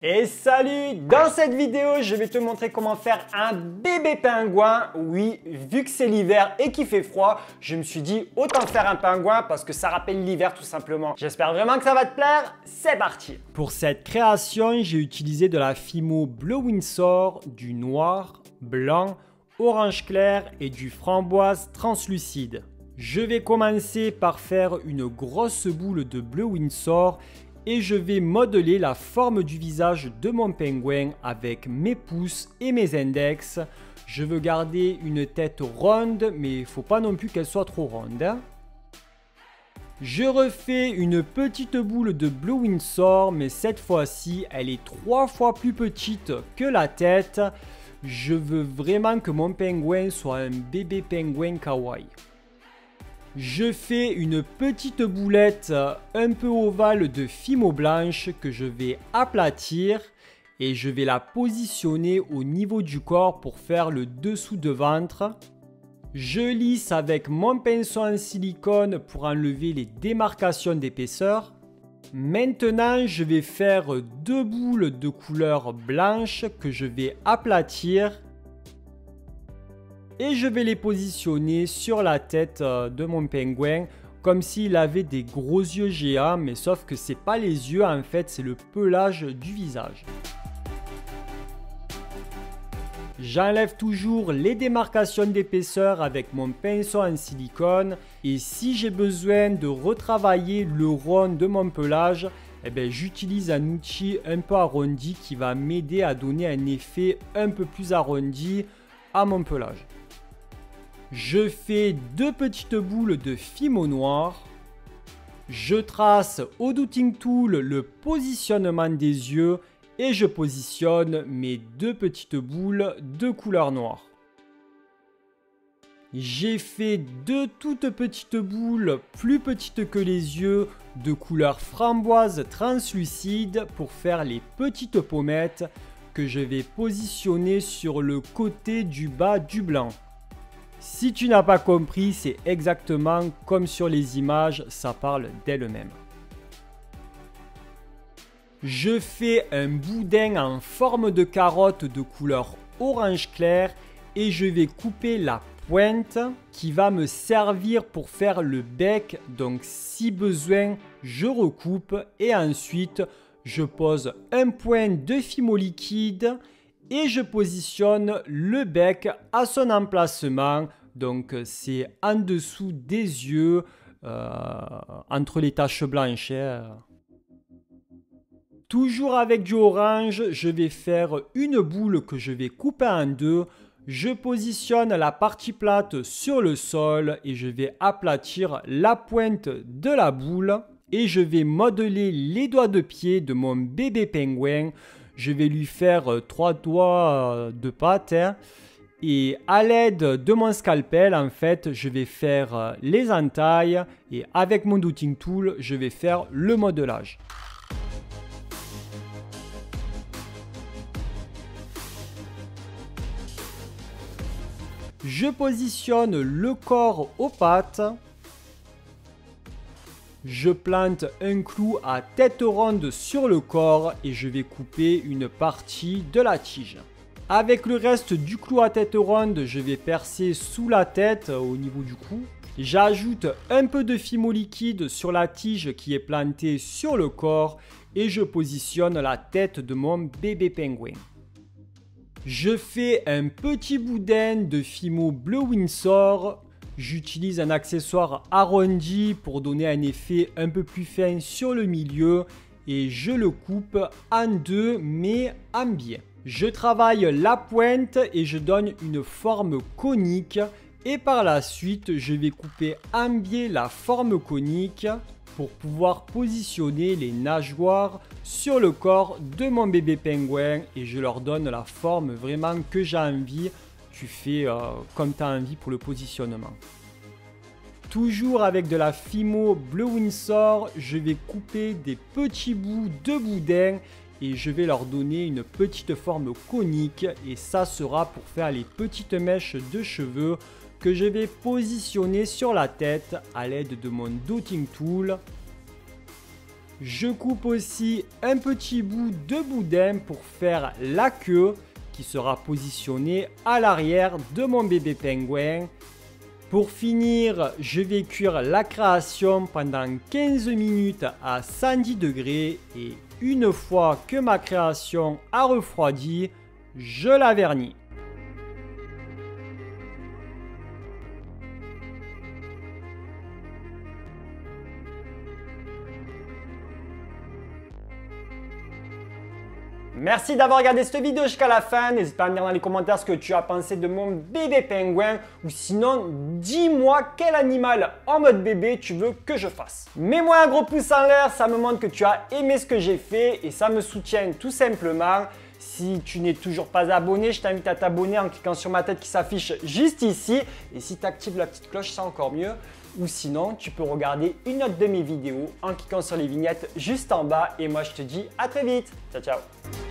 Et salut! Dans cette vidéo, je vais te montrer comment faire un bébé pingouin. Oui, vu que c'est l'hiver et qu'il fait froid, je me suis dit autant faire un pingouin parce que ça rappelle l'hiver tout simplement. J'espère vraiment que ça va te plaire. C'est parti! Pour cette création, j'ai utilisé de la Fimo bleu Windsor, du noir, blanc, orange clair et du framboise translucide. Je vais commencer par faire une grosse boule de bleu Windsor et je vais modeler la forme du visage de mon pingouin avec mes pouces et mes index. Je veux garder une tête ronde, mais il ne faut pas non plus qu'elle soit trop ronde. Je refais une petite boule de bleu Windsor, mais cette fois-ci, elle est 3 fois plus petite que la tête. Je veux vraiment que mon pingouin soit un bébé pingouin kawaii. Je fais une petite boulette un peu ovale de Fimo blanche que je vais aplatir et je vais la positionner au niveau du corps pour faire le dessous de ventre. Je lisse avec mon pinceau en silicone pour enlever les démarcations d'épaisseur. Maintenant, je vais faire 2 boules de couleur blanche que je vais aplatir. Et je vais les positionner sur la tête de mon pingouin comme s'il avait des gros yeux géants, mais sauf que c'est pas les yeux, en fait c'est le pelage du visage. J'enlève toujours les démarcations d'épaisseur avec mon pinceau en silicone et si j'ai besoin de retravailler le rond de mon pelage, j'utilise un outil un peu arrondi qui va m'aider à donner un effet un peu plus arrondi à mon pelage. Je fais 2 petites boules de Fimo noir. Je trace au Dotting Tool le positionnement des yeux et je positionne mes 2 petites boules de couleur noire. J'ai fait 2 toutes petites boules plus petites que les yeux de couleur framboise translucide pour faire les petites pommettes que je vais positionner sur le côté du bas du blanc. Si tu n'as pas compris, c'est exactement comme sur les images, ça parle d'elle-même. Je fais un boudin en forme de carotte de couleur orange clair et je vais couper la pointe qui va me servir pour faire le bec. Donc si besoin, je recoupe et ensuite je pose un point de Fimo liquide et je positionne le bec à son emplacement. Donc c'est en dessous des yeux, entre les taches blanches. Toujours avec du orange, je vais faire une boule que je vais couper en 2. Je positionne la partie plate sur le sol et je vais aplatir la pointe de la boule. Et je vais modeler les doigts de pied de mon bébé pingouin. Je vais lui faire 3 doigts de patte. Et à l'aide de mon scalpel, en fait, je vais faire les entailles. Et avec mon Dotting Tool, je vais faire le modelage. Je positionne le corps aux pattes. Je plante un clou à tête ronde sur le corps et je vais couper une partie de la tige. Avec le reste du clou à tête ronde, je vais percer sous la tête au niveau du cou. J'ajoute un peu de Fimo liquide sur la tige qui est plantée sur le corps et je positionne la tête de mon bébé pingouin. Je fais un petit boudin de Fimo bleu Windsor. J'utilise un accessoire arrondi pour donner un effet un peu plus fin sur le milieu et je le coupe en 2 mais en biais. Je travaille la pointe et je donne une forme conique et par la suite je vais couper en biais la forme conique pour pouvoir positionner les nageoires sur le corps de mon bébé pingouin et je leur donne la forme vraiment que j'ai envie. Tu fais comme tu as envie pour le positionnement. Toujours avec de la Fimo bleu Windsor, je vais couper des petits bouts de boudin et je vais leur donner une petite forme conique et ça sera pour faire les petites mèches de cheveux que je vais positionner sur la tête à l'aide de mon Dotting Tool. Je coupe aussi un petit bout de boudin pour faire la queue qui sera positionnée à l'arrière de mon bébé pingouin. Pour finir, je vais cuire la création pendant 15 minutes à 110 degrés et une fois que ma création a refroidi, je la vernis. Merci d'avoir regardé cette vidéo jusqu'à la fin. N'hésite pas à me dire dans les commentaires ce que tu as pensé de mon bébé pingouin. Ou sinon, dis-moi quel animal en mode bébé tu veux que je fasse. Mets-moi un gros pouce en l'air, ça me montre que tu as aimé ce que j'ai fait et ça me soutient tout simplement. Si tu n'es toujours pas abonné, je t'invite à t'abonner en cliquant sur ma tête qui s'affiche juste ici. Et si tu actives la petite cloche, c'est encore mieux. Ou sinon, tu peux regarder une autre de mes vidéos en cliquant sur les vignettes juste en bas. Et moi, je te dis à très vite. Ciao, ciao.